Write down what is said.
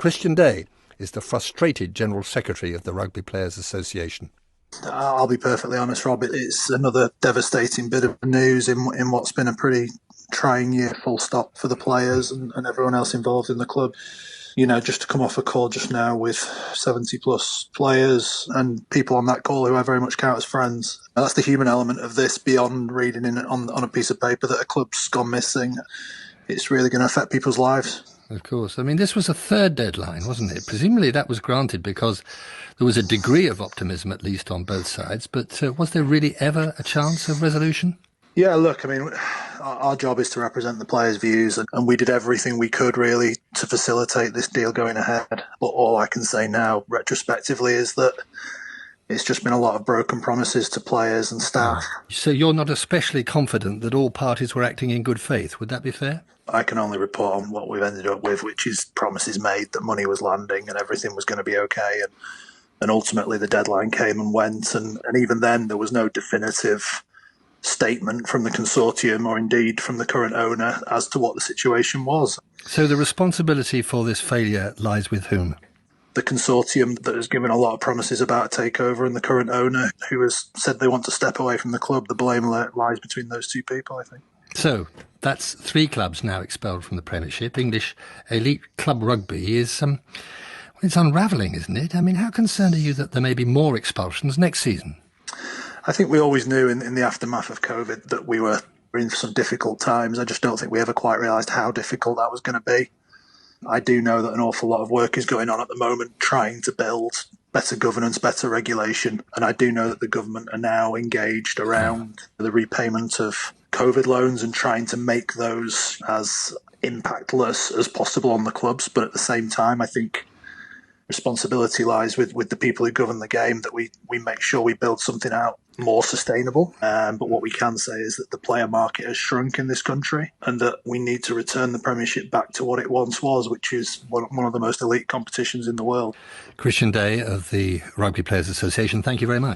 Christian Day is the frustrated General Secretary of the Rugby Players Association. I'll be perfectly honest, Rob. It's another devastating bit of news in what's been a pretty trying year, full stop, for the players and everyone else involved in the club. You know, just to come off a call just now with 70 plus players and people on that call who I very much count as friends. That's the human element of this, beyond reading on a piece of paper that a club's gone missing. It's really going to affect people's lives. Of course. I mean, this was a third deadline, wasn't it? Presumably that was granted because there was a degree of optimism, at least on both sides. But was there really ever a chance of resolution? Yeah, look, I mean, our job is to represent the players' views, and we did everything we could, really, to facilitate this deal going ahead. But all I can say now, retrospectively, is that it's just been a lot of broken promises to players and staff. So you're not especially confident that all parties were acting in good faith, would that be fair? I can only report on what we've ended up with, which is promises made that money was landing and everything was going to be okay. And ultimately the deadline came and went. And even then there was no definitive statement from the consortium or indeed from the current owner as to what the situation was. So the responsibility for this failure lies with whom? The consortium that has given a lot of promises about a takeover and the current owner who has said they want to step away from the club. The blame lies between those two people, I think. So that's 3 clubs now expelled from the Premiership. English elite club rugby is it's unravelling, isn't it? I mean, how concerned are you that there may be more expulsions next season? I think we always knew in the aftermath of COVID that we were in some difficult times. I just don't think we ever quite realised how difficult that was going to be. I do know that an awful lot of work is going on at the moment trying to build better governance, better regulation. And I do know that the government are now engaged around the repayment of COVID loans and trying to make those as impactless as possible on the clubs. But at the same time, I think responsibility lies with the people who govern the game, that we make sure we build something out more sustainable. But what we can say is that the player market has shrunk in this country and that we need to return the Premiership back to what it once was, which is one of the most elite competitions in the world. Christian Day of the Rugby Players Association, thank you very much.